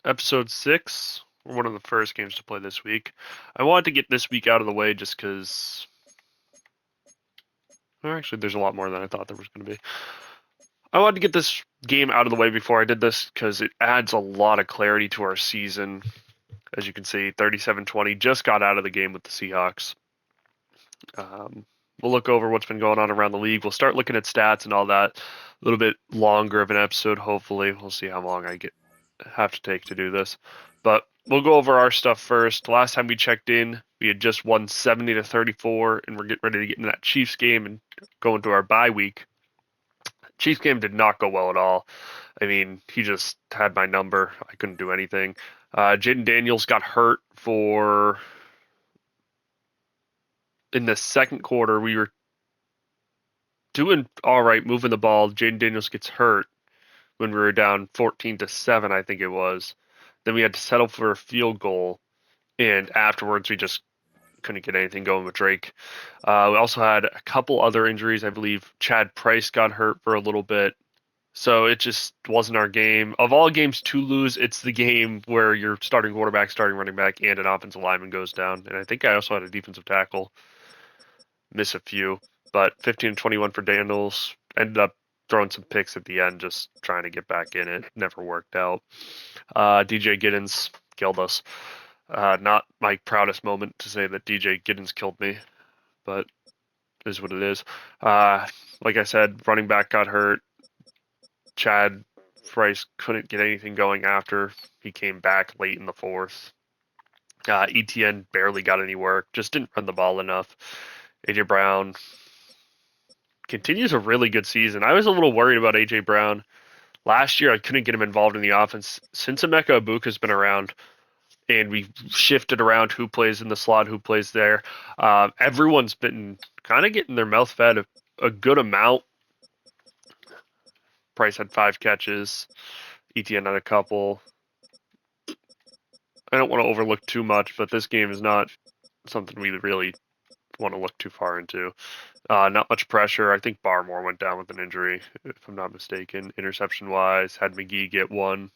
episode 6. We're one of the first games to play this week. I wanted to get this week out of the way just because. Actually, there's a lot more than I thought there was going to be. I wanted to get this game out of the way before I did this because it adds a lot of clarity to our season. As you can see, 37-20 just got out of the game with the Seahawks. We'll look over what's been going on around the league. We'll start looking at stats and all that. A little bit longer of an episode, hopefully. We'll see how long I have to take to do this. But we'll go over our stuff first. Last time we checked in, we had just won 70-34, and we're getting ready to get into that Chiefs game and go into our bye week. Chiefs game did not go well at all. I mean, he just had my number. I couldn't do anything. Jaden Daniels got hurt in the second quarter. We were doing all right, moving the ball. Jaden Daniels gets hurt when we were down 14-7, I think it was. Then we had to settle for a field goal, and afterwards we just couldn't get anything going with Drake. We also had a couple other injuries. I believe Chad Price got hurt for a little bit. So it just wasn't our game. Of all games to lose, it's the game where your starting quarterback, starting running back, and an offensive lineman goes down. And I think I also had a defensive tackle miss a few. But 15-21 for Daniels. Ended up throwing some picks at the end, just trying to get back in it. Never worked out. DJ Giddens killed us. Not my proudest moment to say that DJ Giddens killed me, but it is what it is. Like I said, running back got hurt. Chad Price couldn't get anything going after he came back late in the fourth. ETN barely got any work, just didn't run the ball enough. AJ Brown continues a really good season. I was a little worried about AJ Brown. Last year, I couldn't get him involved in the offense. Since Emeka Ibuka's been around, and we shifted around who plays in the slot, who plays there, everyone's been kind of getting their mouth fed a good amount. Price had 5 catches. ETN had a couple. I don't want to overlook too much, but this game is not something we really want to look too far into. Not much pressure. I think Barmore went down with an injury, if I'm not mistaken. Interception wise, had McGee get one.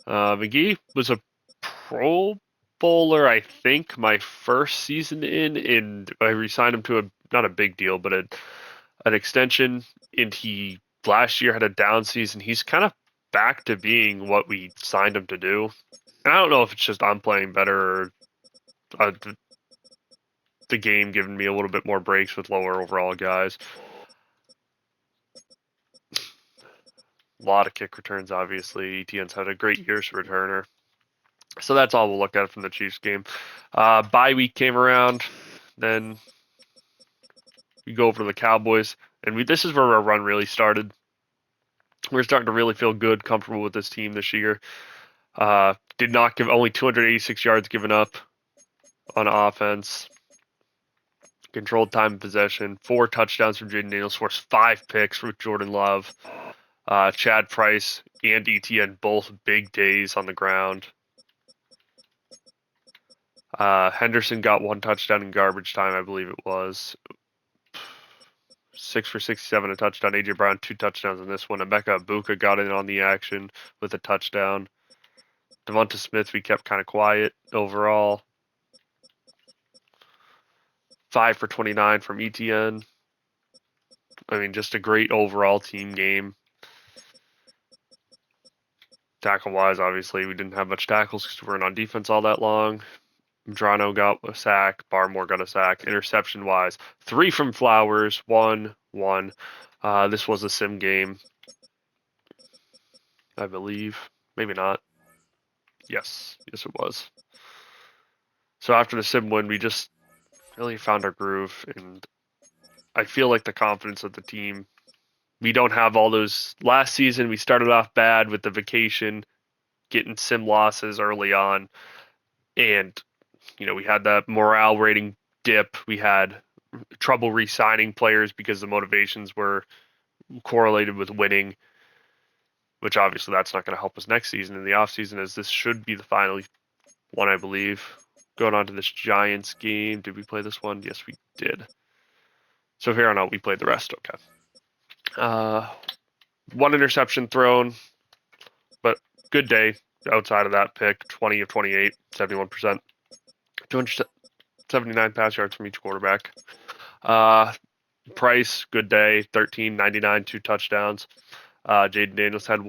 McGee was a Pro Bowler, I think, my first season and I re-signed him to not a big deal, but an extension. And he last year had a down season. He's kind of back to being what we signed him to do. And I don't know if it's just I'm playing better or the game giving me a little bit more breaks with lower overall guys. A lot of kick returns, obviously. ETN's had a great year as a returner. So that's all we'll look at from the Chiefs game. Bye week came around. Then we go over to the Cowboys. And this is where our run really started. We're starting to really feel good, comfortable with this team this year. Did not give only 286 yards given up on offense. Controlled time of possession. 4 touchdowns from Jaden Daniels. Forced 5 picks with Jordan Love. Chad Price and ETN both big days on the ground. Henderson got 1 touchdown in garbage time, I believe it was. 6 for 67, a touchdown. AJ Brown, 2 touchdowns in this one. Emeka Ibuka got in on the action with a touchdown. Devonta Smith, we kept kind of quiet overall. 5 for 29 from ETN. I mean, just a great overall team game. Tackle-wise, obviously, we didn't have much tackles because we weren't on defense all that long. Medrano got a sack. Barmore got a sack. Interception-wise, 3 from Flowers, 1. This was a sim game, I believe. Maybe not. Yes, it was. So after the sim win, we just really found our groove, and I feel like the confidence of the team. We don't have all those. Last season, we started off bad with the vacation, getting sim losses early on, and we had that morale rating dip. We had trouble re-signing players because the motivations were correlated with winning, which obviously that's not going to help us next season in the offseason, as this should be the final one, I believe. Going on to this Giants game. Did we play this one? Yes, we did. So here on out, we played the rest. Okay. 1 interception thrown, but good day. outside of that pick, 20 of 28, 71%. 279 pass yards from each quarterback. Price, good day, 13.99, 2 touchdowns. Jaden Daniels had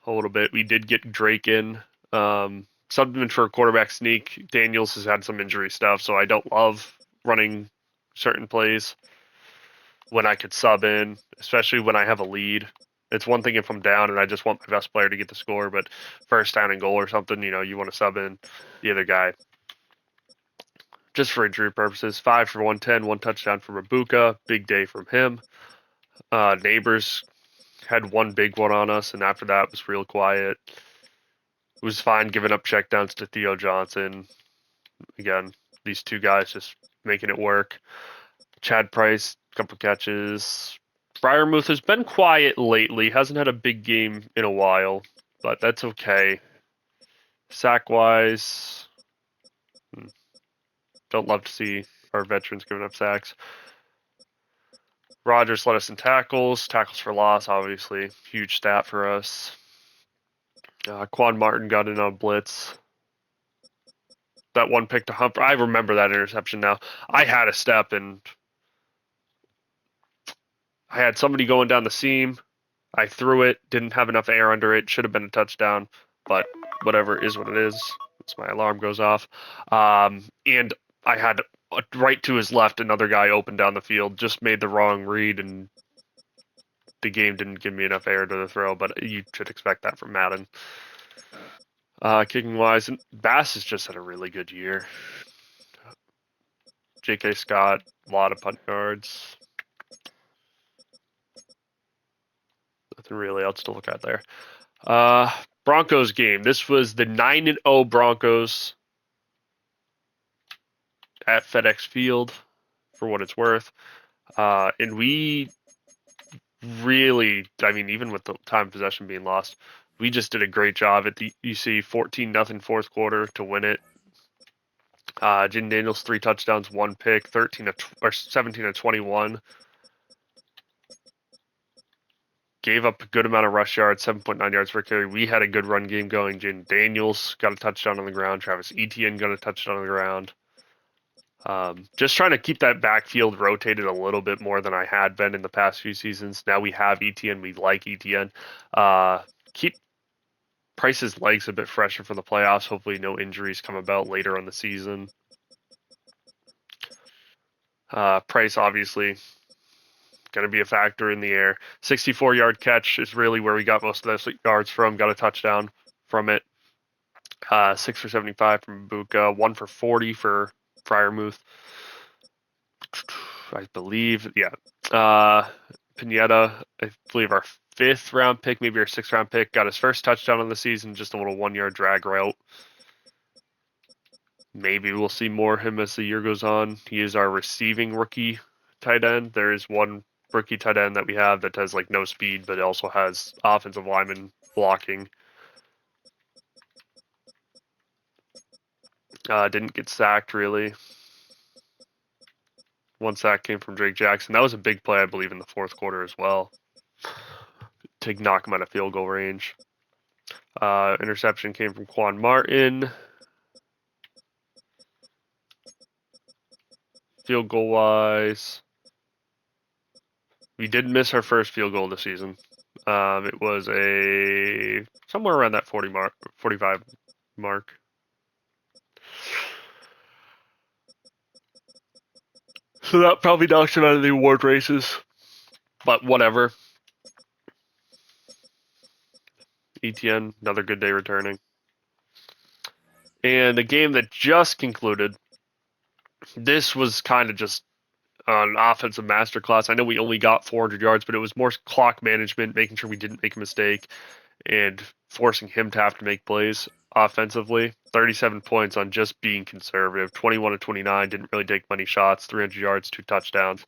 a little bit. We did get Drake in. Something for a quarterback sneak. Daniels has had some injury stuff, so I don't love running certain plays when I could sub in, especially when I have a lead. It's one thing if I'm down and I just want my best player to get the score, but first down and goal or something, you want to sub in the other guy. Just for injury purposes, 5 for 110, 1 touchdown for Mabuka. Big day from him. Neighbors had one big one on us, and after that was real quiet. It was fine giving up checkdowns to Theo Johnson. Again, these two guys just making it work. Chad Price, couple catches. Freiermuth has been quiet lately. Hasn't had a big game in a while, but that's okay. Sack-wise, don't love to see our veterans giving up sacks. Rogers led us in tackles. Tackles for loss, obviously. Huge stat for us. Quan Martin got in on blitz. That one pick to Humphrey. I remember that interception now. I had a step and I had somebody going down the seam. I threw it, didn't have enough air under it. Should have been a touchdown, but whatever is what it is. As my alarm goes off. And I had right to his left, another guy open down the field. Just made the wrong read, and the game didn't give me enough air to the throw, but you should expect that from Madden. Kicking wise, Bass has just had a really good year. J.K. Scott, a lot of punt yards. Nothing really else to look at there. Broncos game. This was the 9-0 Broncos at FedEx Field, for what it's worth. And we really, even with the time possession being lost, we just did a great job at the UC 14-0 fourth quarter to win it. Jaden Daniels 3 touchdowns, 1 pick, 17 of 21. Gave up a good amount of rush yards, 7.9 yards per carry. We had a good run game going. Jaden Daniels got a touchdown on the ground. Travis Etienne got a touchdown on the ground. Just trying to keep that backfield rotated a little bit more than I had been in the past few seasons. Now we have Etienne. We like Etienne. Keep Price's legs a bit fresher for the playoffs. Hopefully no injuries come about later on the season. Price, obviously, going to be a factor in the air. 64-yard catch is really where we got most of those yards from. Got a touchdown from it. 6 for 75 from Mabuka. 1 for 40 for Freiermuth. I believe, Pineda, I believe our 5th round pick, maybe our 6th round pick, got his first touchdown of the season, just a little 1-yard drag route. Maybe we'll see more of him as the year goes on. He is our receiving rookie tight end. There is one rookie tight end that we have that has no speed, but it also has offensive lineman blocking. Didn't get sacked really. 1 sack came from Drake Jackson. That was a big play, I believe, in the fourth quarter as well, to knock him out of field goal range. Interception came from Quan Martin. Field goal wise, we did miss our first field goal this season. It was somewhere around that 45 mark. So that probably knocks it out of the award races, but whatever. Etienne, another good day returning. And a game that just concluded. This was kind of just an offensive masterclass. I know we only got 400 yards, but it was more clock management, making sure we didn't make a mistake, and forcing him to have to make plays offensively. 37 points on just being conservative. 21 to 29, didn't really take many shots. 300 yards, 2 touchdowns.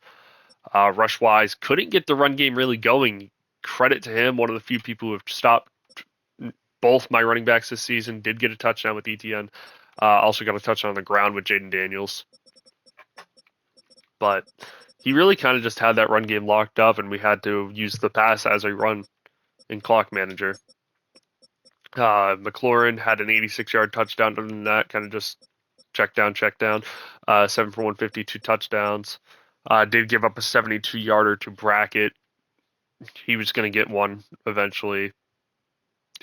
Rush-wise, couldn't get the run game really going. Credit to him, one of the few people who have stopped both my running backs this season. Did get a touchdown with Etienne. Also got a touchdown on the ground with Jaden Daniels. But he really kind of just had that run game locked up, and we had to use the pass as a run in clock manager. McLaurin had an 86-yard touchdown. Other than that, kind of just check down. 7 for 150, 2 touchdowns. Did give up a 72-yarder to Brackett. He was going to get one eventually.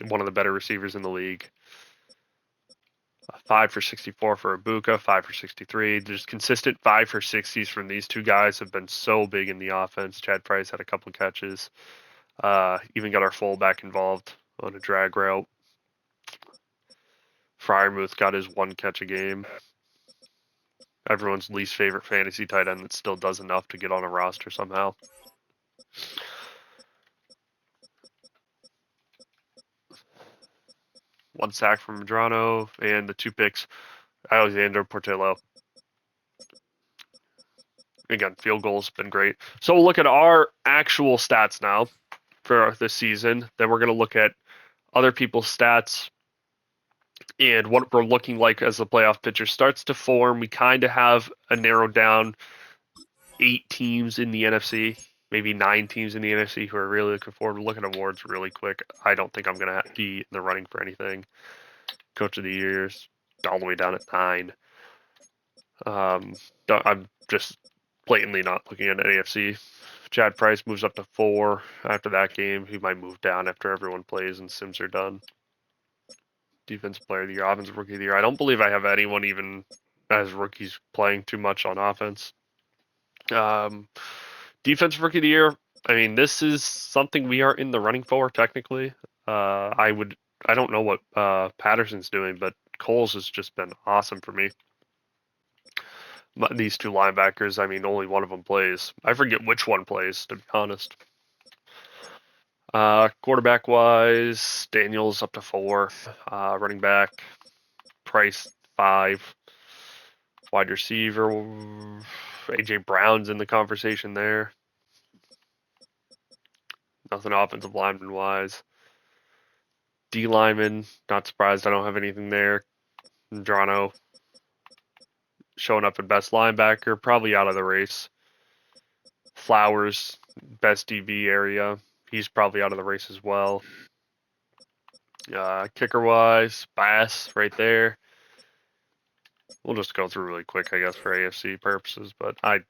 One of the better receivers in the league. 5 for 64 for Ibuka, 5 for 63. Just consistent 5 for 60s from these two guys have been so big in the offense. Chad Price had a couple of catches. Even got our fullback involved on a drag route. Freiermuth got his 1 catch a game. Everyone's least favorite fantasy tight end that still does enough to get on a roster somehow. One sack from Medrano and the 2 picks, Alexander Portillo. Again, field goals been great. So we'll look at our actual stats now for this season. Then we're going to look at other people's stats and what we're looking like as the playoff picture starts to form. We kind of have a narrowed down 8 teams in the NFC, maybe 9 teams in the NFC who are really looking forward. We'll look at awards really quick. I don't think I'm going to be in the running for anything. Coach of the Years, all the way down at 9. I'm just blatantly not looking at AFC. Chad Price moves up to 4 after that game. He might move down after everyone plays and Sims are done. Defensive Player of the Year, Offensive Rookie of the Year. I don't believe I have anyone even as rookies playing too much on offense. Defensive Rookie of the Year. I mean, this is something we are in the running for technically. I don't know what Patterson's doing, but Coles has just been awesome for me. These 2 linebackers, I mean, only one of them plays. I forget which one plays, to be honest. Quarterback wise, Daniels up to 4. Running back, Price 5. Wide receiver, AJ Brown's in the conversation there. Nothing offensive lineman wise. D lineman, not surprised I don't have anything there. Medrano showing up at best linebacker, probably out of the race. Flowers, best DB area. He's probably out of the race as well. Kicker wise, Bass right there. We'll just go through really quick, I guess, for AFC purposes. But I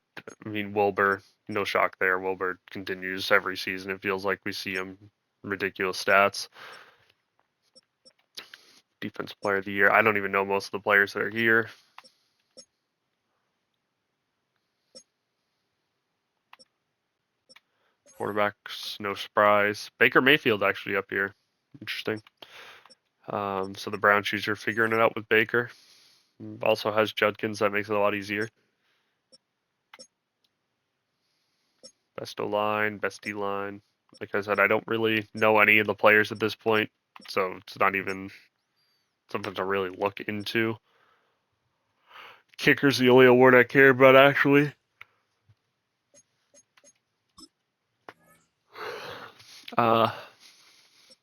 mean, Wilbur, no shock there. Wilbur continues every season. It feels like we see him. Ridiculous stats. Defensive Player of the Year. I don't even know most of the players that are here. Quarterbacks, no surprise. Baker Mayfield actually up here. Interesting. So the Brown shoes are figuring it out with Baker. Also has Judkins. That makes it a lot easier. Best O-line, best D-line. Like I said, I don't really know any of the players at this point, so it's not even something to really look into. Kicker's the only award I care about, actually.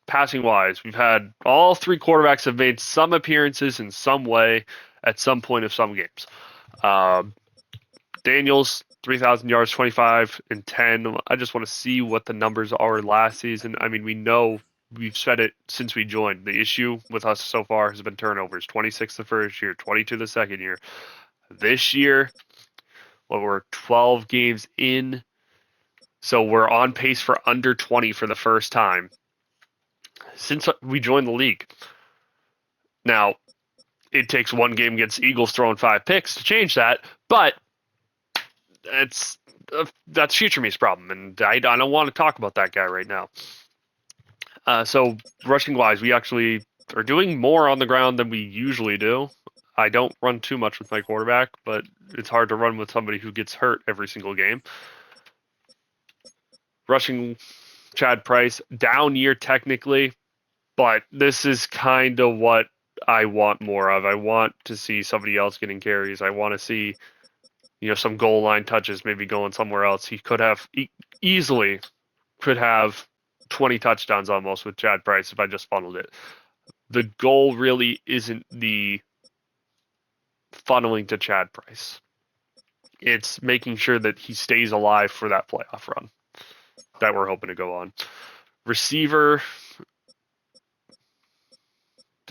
Passing wise, we've had all 3 quarterbacks have made some appearances in some way at some point of some games. Daniels, 3,000 yards, 25 and 10. I just want to see what the numbers are last season. I mean, we know we've said it since we joined. The issue with us so far has been turnovers. 26 the first year, 22 the second year. This year, we're 12 games in, so we're on pace for under 20 for the first time since we joined the league. Now, it takes one game against Eagles throwing 5 picks to change that, but that's future me's problem, and I don't want to talk about that guy right now. So rushing wise, we actually are doing more on the ground than we usually do. I don't run too much with my quarterback, but it's hard to run with somebody who gets hurt every single game. Rushing, Chad Price, down year technically, but this is kind of what I want more of. I want to see somebody else getting carries. I want to see, some goal line touches, maybe going somewhere else. He could have easily could have 20 touchdowns almost with Chad Price if I just funneled it. The goal really isn't the funneling to Chad Price. It's making sure that he stays alive for that playoff run that we're hoping to go on. Receiver,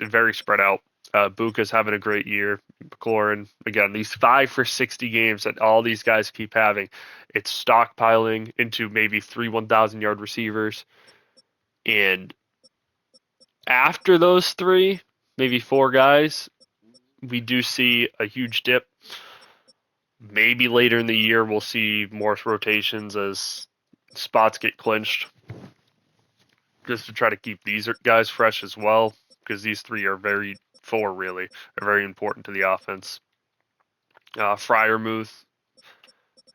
very spread out. Buka's having a great year. McLaurin, again, these 5 for 60 games that all these guys keep having, it's stockpiling into maybe 3 1,000-yard receivers. And after those 3, maybe 4 guys, we do see a huge dip. Maybe later in the year, we'll see more rotations as spots get clinched, just to try to keep these guys fresh as well, because these 3 are really are very important to the offense. Freiermuth,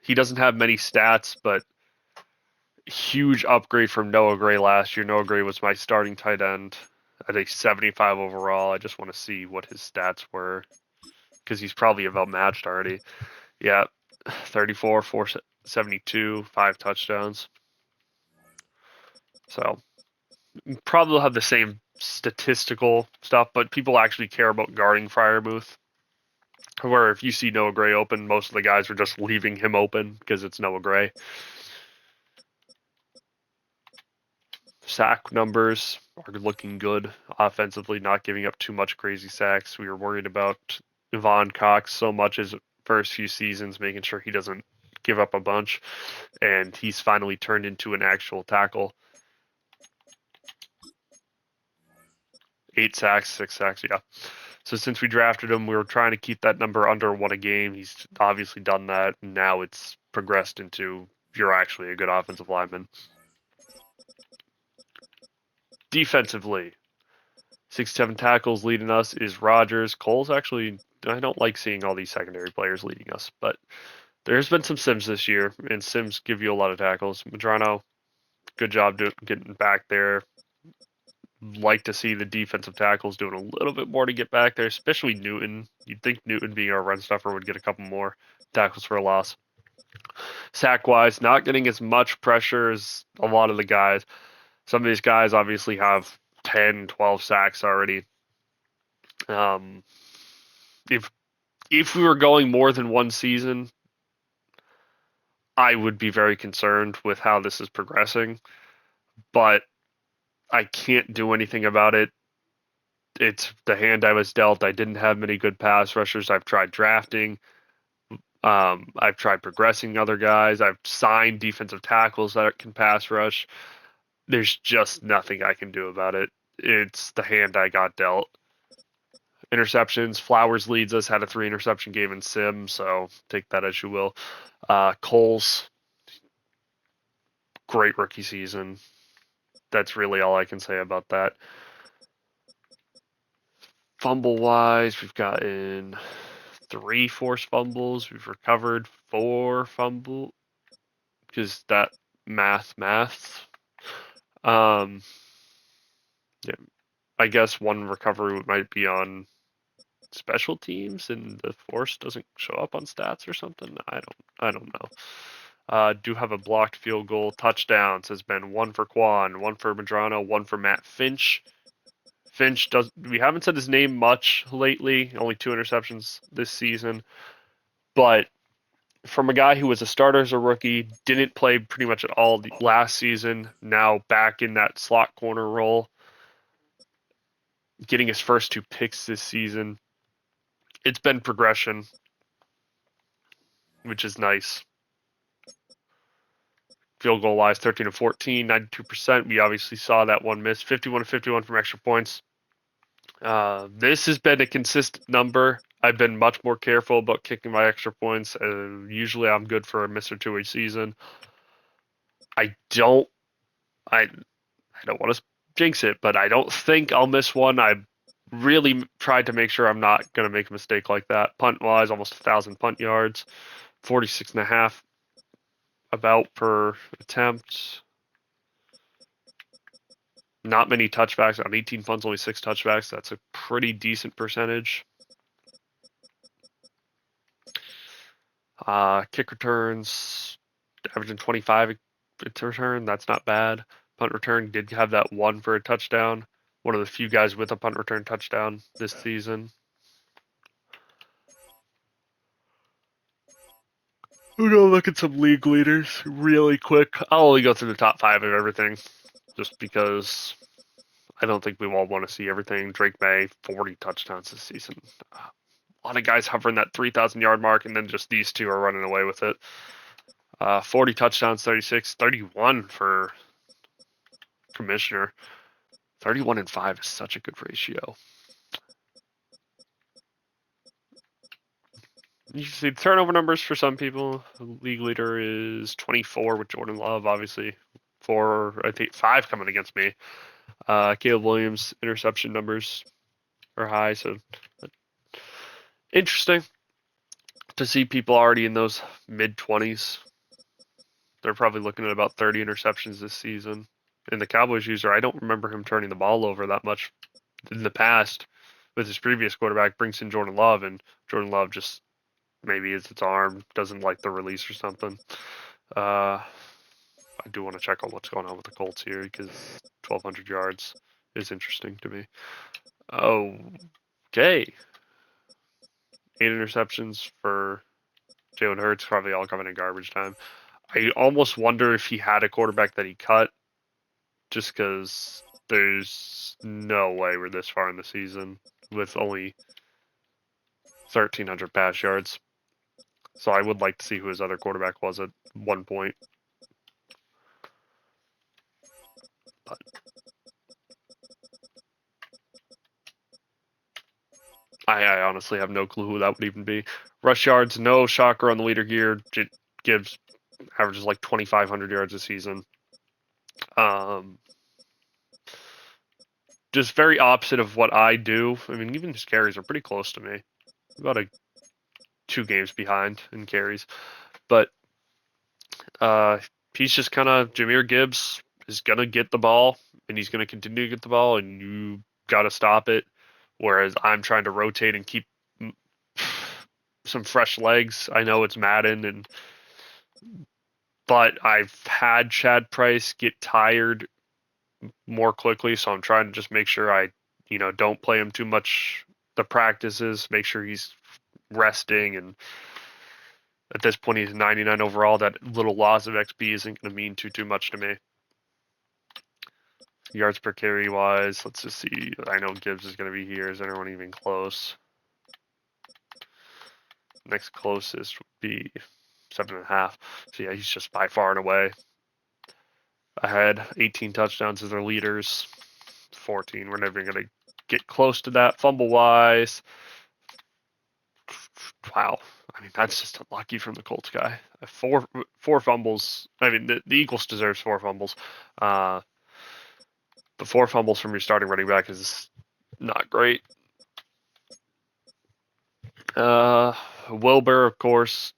he doesn't have many stats, but huge upgrade from Noah Gray last year. Noah Gray was my starting tight end at a 75 overall. I just want to see what his stats were, because he's probably about matched already. Yeah, 34, 472, 5 touchdowns. So probably will have the same statistical stuff, but people actually care about guarding Freiermuth. Where if you see Noah Gray open, most of the guys are just leaving him open because it's Noah Gray. Sack numbers are looking good offensively, not giving up too much crazy sacks. We were worried about Yvonne Cox so much his first few seasons, making sure he doesn't give up a bunch, and he's finally turned into an actual tackle. 8 sacks, 6 sacks, yeah. So since we drafted him, we were trying to keep that number under 1 a game. He's obviously done that, and now it's progressed into you're actually a good offensive lineman. Defensively, 6-7 tackles leading us is Rogers. Cole's actually, I don't like seeing all these secondary players leading us, but there's been some Sims this year, and Sims give you a lot of tackles. Madrano, good job getting back there. Like to see the defensive tackles doing a little bit more to get back there, especially Newton. You'd think Newton, being our run stuffer, would get a couple more tackles for a loss. Sack-wise, not getting as much pressure as a lot of the guys. Some of these guys obviously have 10, 12 sacks already. If we were going more than one season, I would be very concerned with how this is progressing. But I can't do anything about it. It's the hand I was dealt. I didn't have many good pass rushers. I've tried drafting. I've tried progressing other guys. I've signed defensive tackles that can pass rush. There's just nothing I can do about it. It's the hand I got dealt. Interceptions. Flowers leads us, had a 3 interception game in Sim, so take that as you will. Cole's great rookie season. That's really all I can say about that. Fumble wise, we've gotten 3 forced fumbles. We've recovered 4 fumble because that math. Yeah, I guess 1 recovery might be on special teams, and the force doesn't show up on stats or something. I don't know. Do have a blocked field goal. Touchdowns has been 1 for Quan, 1 for Madrano, 1 for Matt Finch. We haven't said his name much lately, only 2 interceptions this season, but from a guy who was a starter as a rookie, didn't play pretty much at all last season, now back in that slot corner role, getting his first 2 picks this season. It's been progression, which is nice. Field goal wise, 13 of 14, 92%. We obviously saw that 1 miss, 51 of 51 from extra points. This has been a consistent number. I've been much more careful about kicking my extra points. Usually I'm good for a miss or 2 a season. I don't want to jinx it, but I don't think I'll miss one. I really tried to make sure I'm not going to make a mistake like that. Punt wise, almost 1,000 punt yards, 46.5 about per attempt. Not many touchbacks on 18 punts, only 6 touchbacks. That's a pretty decent percentage. Kick returns, averaging 25 to return. That's not bad. Punt return did have that 1 for a touchdown. One of the few guys with a punt return touchdown this season. We're going to look at some league leaders really quick. I'll only go through the top 5 of everything just because I don't think we all want to see everything. Drake May, 40 touchdowns this season. A lot of guys hovering that 3,000 yard mark, and then just these two are running away with it. 40 touchdowns, 36, 31 for Commissioner. 31-5 is such a good ratio. You see the turnover numbers for some people. The league leader is 24 with Jordan Love, obviously. 5 coming against me. Caleb Williams interception numbers are high, so interesting to see people already in those mid-20s. They're probably looking at about 30 interceptions this season. And the Cowboys user, I don't remember him turning the ball over that much in the past with his previous quarterback. Brings in Jordan Love, and Jordan Love just maybe it's its arm, doesn't like the release or something. I do want to check on what's going on with the Colts here because 1,200 yards is interesting to me. Okay. 8 interceptions for Jalen Hurts, probably all coming in garbage time. I almost wonder if he had a quarterback that he cut just because there's no way we're this far in the season with only 1,300 pass yards. So I would like to see who his other quarterback was at one point. But I honestly have no clue who that would even be. Rush yards, no shocker on the leader here. Gibbs averages like 2,500 yards a season. Just very opposite of what I do. I mean, even his carries are pretty close to me. About 2 games behind in carries. But he's just kind of Jahmyr Gibbs is going to get the ball, and he's going to continue to get the ball, and you got to stop it. Whereas I'm trying to rotate and keep some fresh legs. I know it's Madden, but I've had Chad Price get tired more quickly, so I'm trying to just make sure I, don't play him too much the practices, make sure he's resting, and at this point he's 99 overall. That little loss of XP isn't going to mean too much to me. Yards per carry wise, let's just see. I know Gibbs is going to be here. Is anyone even close? Next closest would be 7.5. So yeah, he's just by far and away ahead. 18 touchdowns as their leaders. 14. We're never going to get close to that. Fumble wise, wow. I mean, that's just unlucky from the Colts guy. Four fumbles. I mean, the Eagles deserves 4 fumbles. But 4 fumbles from your starting running back is not great. Wilbur, of course,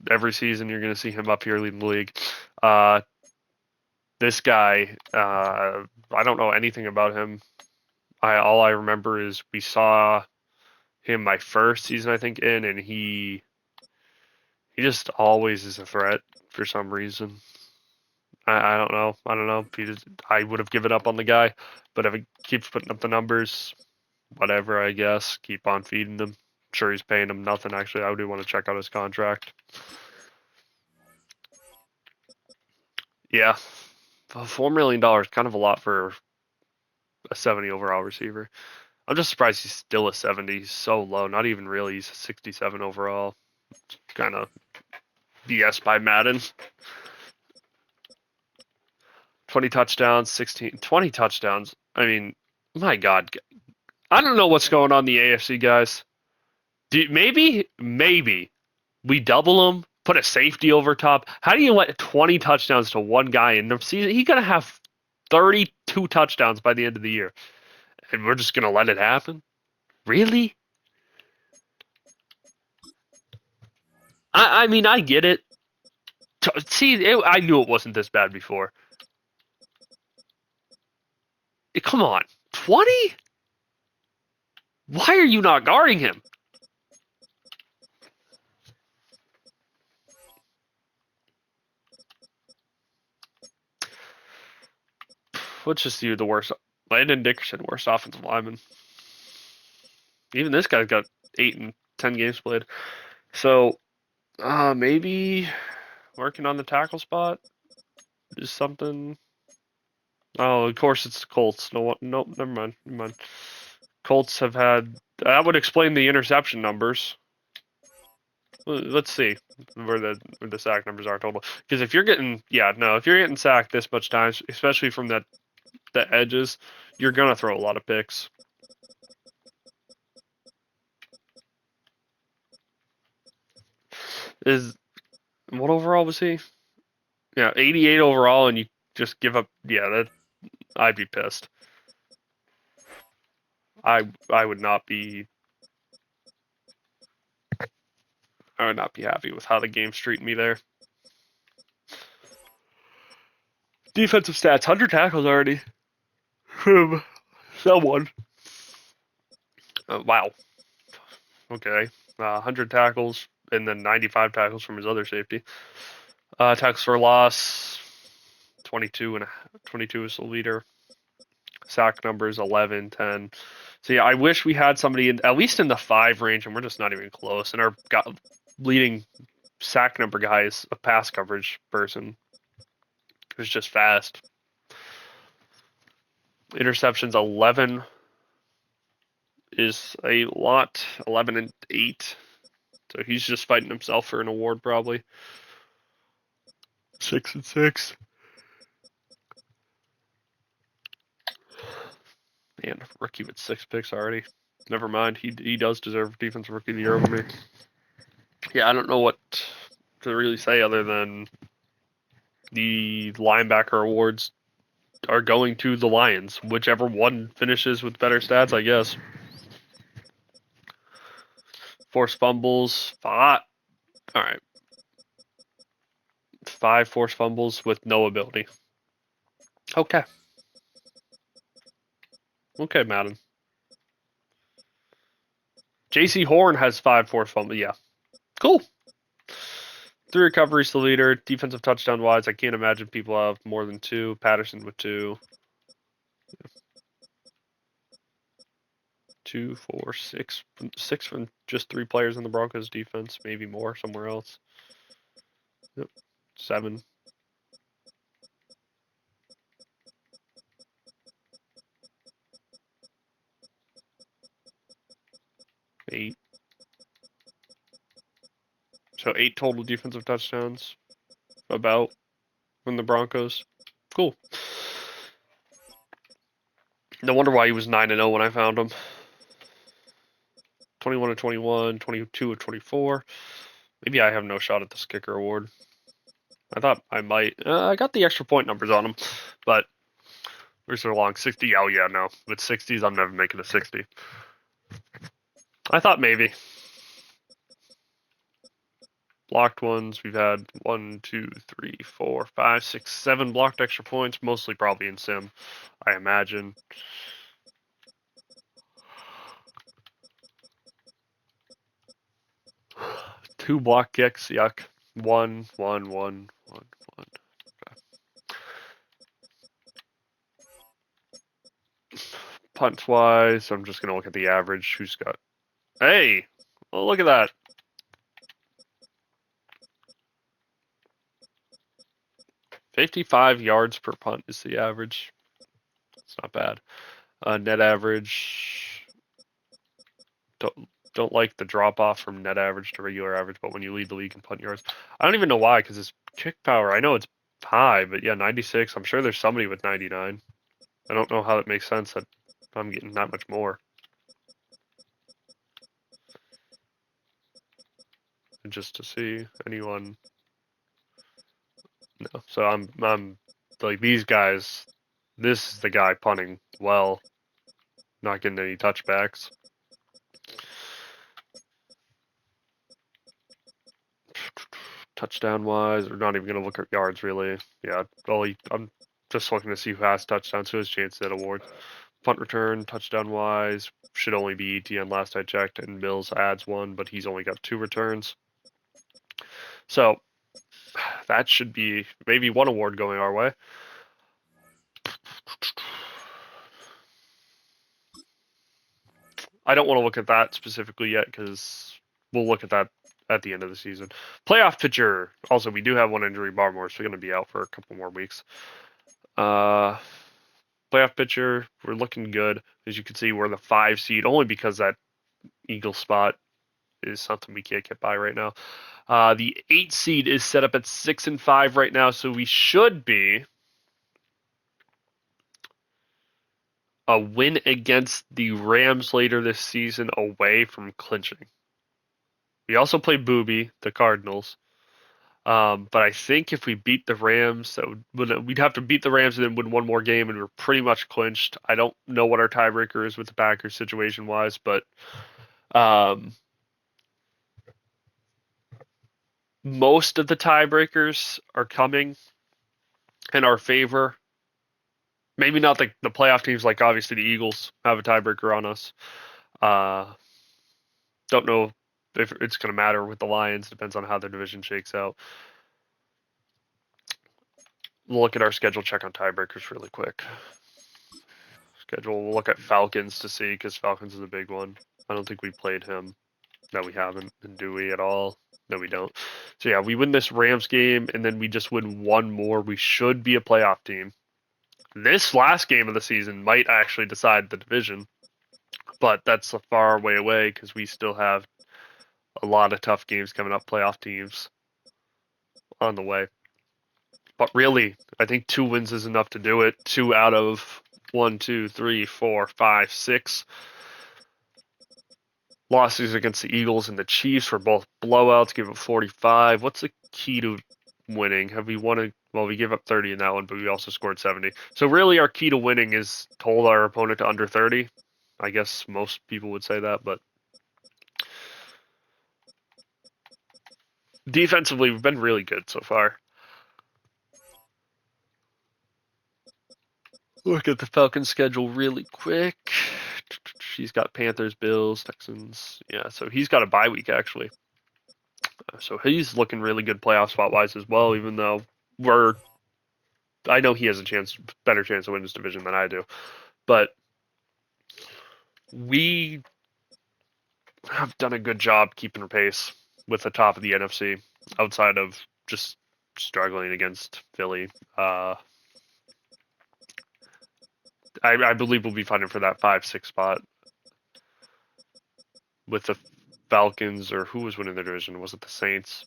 every season you're going to see him up here leading the league. This guy, I don't know anything about him. All I remember is we saw him my first season, I think, and he just always is a threat for some reason. I don't know. I would have given up on the guy, but if he keeps putting up the numbers, whatever, I guess. Keep on feeding them. I'm sure he's paying him nothing, actually. I do want to check out his contract. Yeah. $4 million, kind of a lot for a 70 overall receiver. I'm just surprised he's still a 70. He's so low. Not even really. He's a 67 overall. It's kind of BS by Madden. 20 touchdowns, 20 touchdowns. I mean, my God. I don't know what's going on in the AFC, guys. Maybe we double him, put a safety over top. How do you let 20 touchdowns to one guy in the season? He's going to have 32 touchdowns by the end of the year. And we're just going to let it happen? Really? I mean, I get it. See, I knew it wasn't this bad before. Come on. 20? Why are you not guarding him? Let's just do the worst. Landon Dickerson, worst offensive lineman. Even this guy's got 8 and 10 games played. So, maybe working on the tackle spot is something Oh, of course it's the Colts. No, nope, never mind. Never mind. Colts have had. That would explain the interception numbers. Let's see where the sack numbers are total. Because if you're getting, if you're getting sacked this much times, especially from the edges, you're gonna throw a lot of picks. What overall was he? Yeah, 88 overall, and you just give up. Yeah, that I'd be pissed. I would not be. I would not be happy with how the game's treating me there. Defensive stats: 100 tackles already from someone. Wow. Okay. 100 tackles and then 95 tackles from his other safety. Tackles for loss: 22 and 22 is the leader. Sack numbers: 11, 10. So yeah, I wish we had somebody at least in the 5 range, and we're just not even close. And our leading sack number guy is a pass coverage person who's just fast. Interceptions: 11 is a lot. 11 and 8. So he's just fighting himself for an award probably. 6 and 6. Man, rookie with 6 picks already. Never mind. He does deserve defensive rookie of the year over me. Yeah, I don't know what to really say other than the linebacker awards are going to the Lions. Whichever one finishes with better stats, I guess. Forced fumbles, 5. All right. 5 forced fumbles with no ability. Okay. Okay, Madden. J.C. Horn has 5 forced fumbles. Yeah. Cool. 3 recoveries, the leader. Defensive touchdown wise, I can't imagine people have more than 2. Patterson with 2. 2, 4, 6. 6 from just 3 players in the Broncos defense. Maybe more somewhere else. Yep. 7. 8. So 8 total defensive touchdowns. About from the Broncos. Cool. No wonder why he was 9-0 when I found him. 21 of 21, 22 of 24. Maybe I have no shot at this kicker award. I thought I might. I got the extra point numbers on him, but we're so long. 60. Oh yeah, no. With 60s, I'm never making a 60. I thought maybe. Blocked ones, we've had 1, 2, 3, 4, 5, 6, 7 blocked extra points, mostly probably in sim, I imagine. Two block kicks, yuck. 1, 1, 1, 1, 1. Punts wise, I'm just gonna look at the average. Who's got? Hey, well, look at that. 55 yards per punt is the average. It's not bad. Net average. Don't like the drop off from net average to regular average, but when you lead the league in punt yards, I don't even know why, because his kick power, I know it's high, but yeah, 96. I'm sure there's somebody with 99. I don't know how it makes sense that I'm getting that much more. And just to see anyone. No, so I'm like these guys. This is the guy punting well, not getting any touchbacks. Touchdown wise, we're not even going to look at yards really. Yeah, I'm just looking to see who has touchdowns, who has chance at awards. Punt return, touchdown wise, should only be ETN last I checked, and Mills adds 1, but he's only got 2 returns. So that should be maybe 1 award going our way. I don't want to look at that specifically yet because we'll look at that at the end of the season. Playoff pitcher. Also, we do have 1 injury. Barmore's going to be out for a couple more weeks. playoff picture, we're looking good. As you can see, we're the 5 seed only because that Eagle spot is something we can't get by right now. The 8 seed is set up at 6-5 right now, so we should be a win against the Rams later this season away from clinching. We also play Booby, the Cardinals. But I think if we beat the Rams, we'd have to beat the Rams and then win one more game, and we're pretty much clinched. I don't know what our tiebreaker is with the Packers situation wise, but most of the tiebreakers are coming in our favor. Maybe not the playoff teams, like obviously the Eagles have a tiebreaker on us. Don't know if it's going to matter with the Lions. Depends on how their division shakes out. We'll look at our schedule, check on tiebreakers really quick. Schedule, we'll look at Falcons to see, because Falcons is a big one. I don't think we played him. No, we haven't. And do we at all? No, we don't. So yeah, we win this Rams game, and then we just win one more. We should be a playoff team. This last game of the season might actually decide the division, but that's a far way away because we still have a lot of tough games coming up, playoff teams on the way. But really, I think 2 wins is enough to do it. 2 out of 1, 2, 3, 4, 5, 6 losses against the Eagles and the Chiefs were both blowouts, give up 45. What's the key to winning? Have we won well, we gave up 30 in that one, but we also scored 70. So really our key to winning is to hold our opponent to under 30. I guess most people would say that, but defensively, we've been really good so far. Look at the Falcons schedule really quick. He's got Panthers, Bills, Texans. Yeah, so he's got a bye week actually. So he's looking really good playoff spot wise as well, even though I know he has a better chance to win this division than I do. But we have done a good job keeping pace with the top of the NFC outside of just struggling against Philly. I believe we'll be fighting for that 5-6 spot with the Falcons, or who was winning the division? Was it the Saints?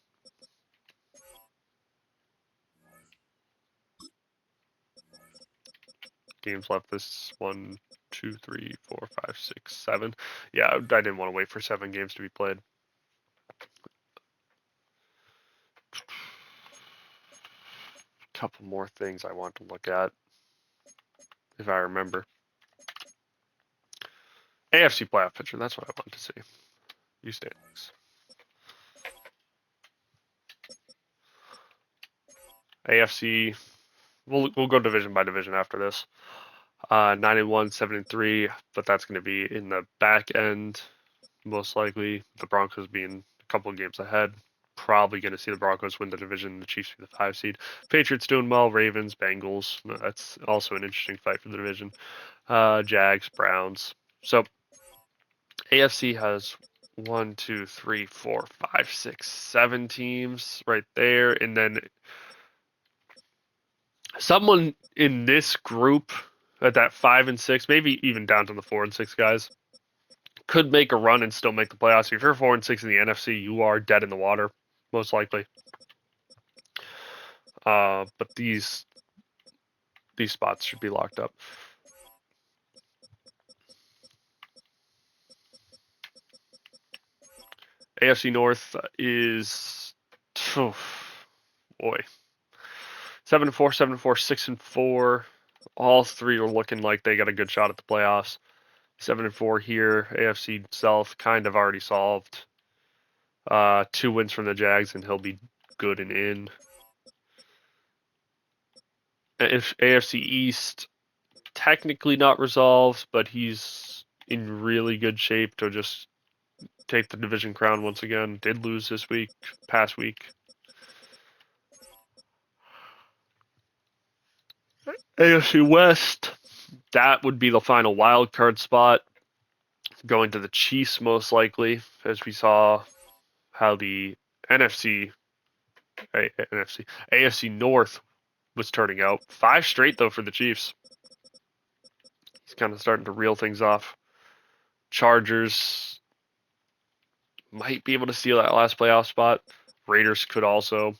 Games left this 1, 2, 3, 4, 5, 6, 7. Yeah, I didn't want to wait for 7 games to be played. A couple more things I want to look at, if I remember. AFC playoff picture, that's what I want to see. You standings. AFC, we'll go division by division after this. 9-1, 7-3, but that's going to be in the back end, most likely. The Broncos being a couple of games ahead. Probably going to see the Broncos win the division, the Chiefs be the 5 seed. Patriots doing well, Ravens, Bengals. That's also an interesting fight for the division. Jags, Browns. So AFC has 1, 2, 3, 4, 5, 6, 7 teams right there, and then someone in this group at that 5 and 6, maybe even down to the 4 and 6 guys, could make a run and still make the playoffs. If you're 4 and 6 in the NFC, you are dead in the water, most likely. But these spots should be locked up. AFC North is, oh, boy, 7-4, 7-4, 6-4. All 3 are looking like they got a good shot at the playoffs. 7-4 here. AFC South kind of already solved. 2 wins from the Jags, and he'll be good and in. If AFC East, technically not resolved, but he's in really good shape to just take the division crown once again. Did lose this past week. AFC West, that would be the final wild card spot. Going to the Chiefs most likely, as we saw how the AFC North was turning out. 5 straight though for the Chiefs. It's kind of starting to reel things off. Chargers might be able to steal that last playoff spot. Raiders could also.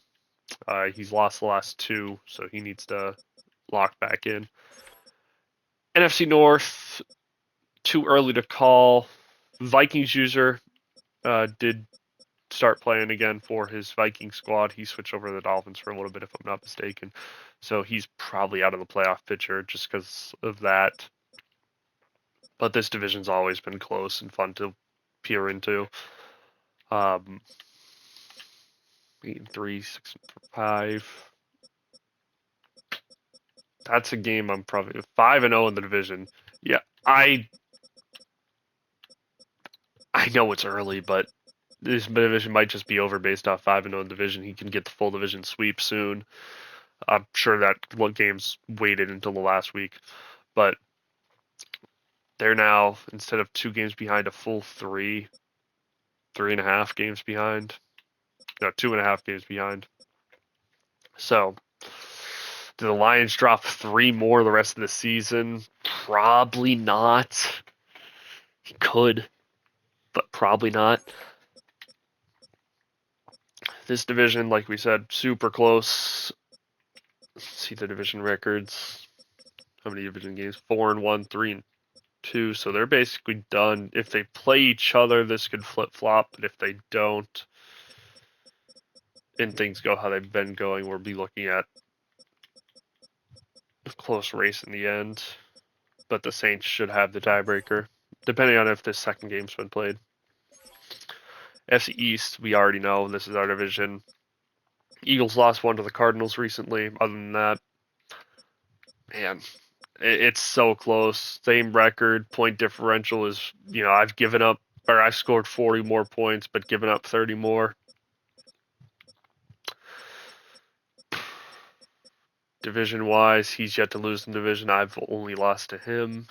He's lost the last two, so he needs to lock back in. NFC North, too early to call. Vikings user did start playing again for his Viking squad. He switched over to the Dolphins for a little bit, if I'm not mistaken. So he's probably out of the playoff picture just because of that. But this division's always been close and fun to peer into. 8-3, 6-5. That's a game I'm probably 5-0 in the division. Yeah, I know it's early, but this division might just be over based off 5-0 in the division. He can get the full division sweep soon. I'm sure that game's waited until the last week, but they're now, instead of 2 games behind, a full 3.5 games behind. No, 2.5 games behind. So, do the Lions drop 3 more the rest of the season? Probably not. He could, but probably not. This division, like we said, super close. Let's see the division records. How many division games? 4-1, 3-2. So they're basically done. If they play each other, this could flip-flop. But if they don't, and things go how they've been going, we'll be looking at a close race in the end. But the Saints should have the tiebreaker, depending on if this second game's been played. FC East, we already know. This is our division. Eagles lost 1 to the Cardinals recently. Other than that, man, it's so close. Same record. Point differential is, I've given up, or I've scored 40 more points, but given up 30 more. Division-wise, he's yet to lose in division. I've only lost to him.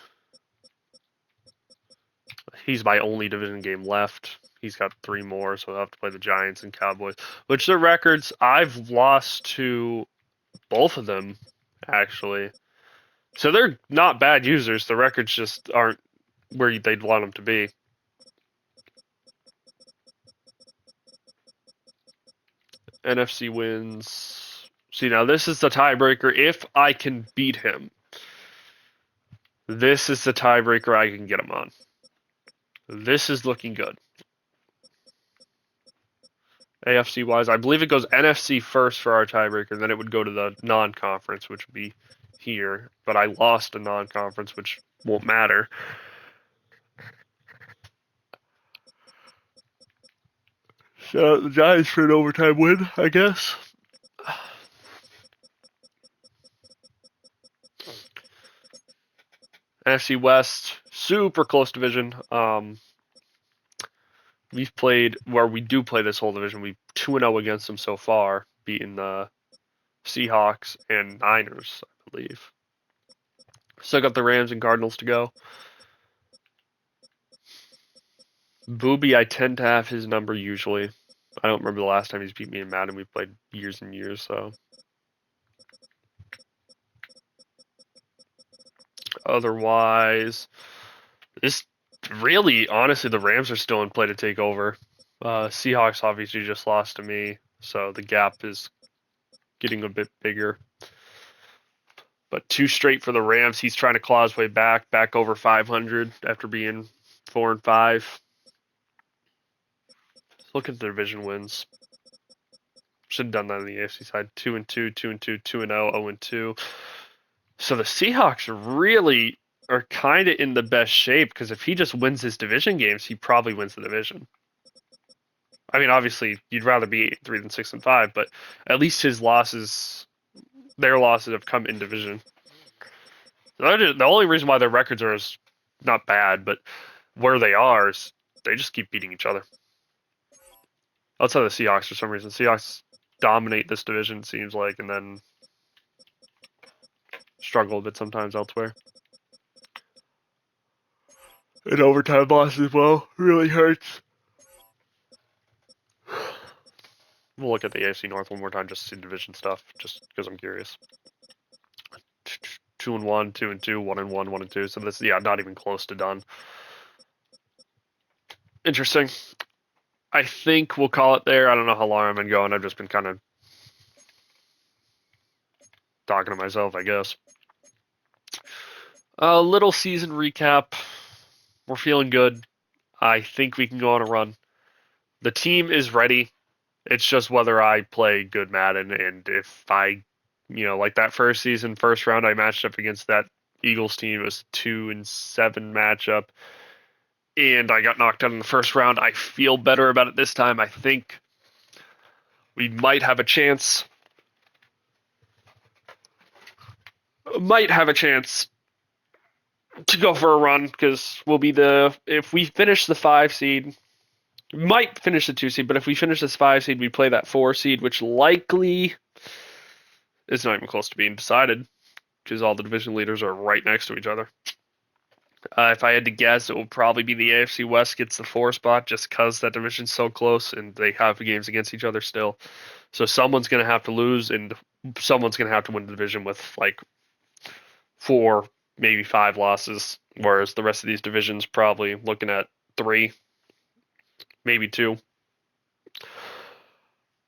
He's my only division game left. He's got 3 more, so I'll have to play the Giants and Cowboys. Which their records, I've lost to both of them, actually. So they're not bad users. The records just aren't where they'd want them to be. NFC wins. See, now this is the tiebreaker. If I can beat him, this is the tiebreaker I can get him on. This is looking good. AFC wise, I believe it goes NFC first for our tiebreaker, then it would go to the non-conference, which would be here. But I lost a non-conference, which won't matter. So the Giants for an overtime win, I guess. NFC West, super close division. We've played, where we do play this whole division, we've 2-0 against them so far, beating the Seahawks and Niners, I believe. Still got the Rams and Cardinals to go. Booby, I tend to have his number usually. I don't remember the last time he's beat me in Madden. We've played years and years, so. Otherwise, this really, honestly, the Rams are still in play to take over. Seahawks obviously just lost to me, so the gap is getting a bit bigger. But 2 straight for the Rams. He's trying to claw his way back over 500 after being 4-5. Look at the division wins. Should have done that on the AFC side. 2-2, 2-2, 2-0, 0-2. So the Seahawks really are kind of in the best shape, because if he just wins his division games, he probably wins the division. I mean, obviously, you'd rather be 8-3 than 6-5, but at least his losses, their losses have come in division. The only reason why their records are not bad, but where they are is they just keep beating each other. Outside of the Seahawks, for some reason, Seahawks dominate this division, it seems like, and then struggle a bit sometimes elsewhere. An overtime loss as well really hurts. We'll look at the AFC North one more time just to see division stuff, just because I'm curious. 2-1, 2-2, 1-1, 1-2. So this, yeah, not even close to done. Interesting. I think we'll call it there. I don't know how long I've been going. I've just been kind of talking to myself, I guess. A little season recap. We're feeling good. I think we can go on a run. The team is ready. It's just whether I play good Madden, and if I, like that first season, first round, I matched up against that Eagles team. It was 2-7 matchup, and I got knocked out in the first round. I feel better about it this time. I think we might have a chance. Might have a chance to go for a run because if we finish the 5 seed, might finish the 2 seed, but if we finish this 5 seed, we play that 4 seed, which likely is not even close to being decided because all the division leaders are right next to each other. If I had to guess, it will probably be the AFC West gets the 4 spot just because that division's so close and they have games against each other still. So someone's going to have to lose and someone's going to have to win the division with like 4, maybe 5 losses, whereas the rest of these divisions probably looking at 3, maybe 2.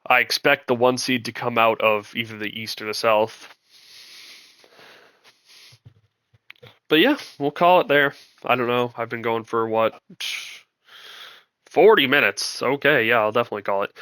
I expect the 1 seed to come out of either the East or the South. But yeah, we'll call it there. I don't know. I've been going for what? 40 minutes. Okay, yeah, I'll definitely call it.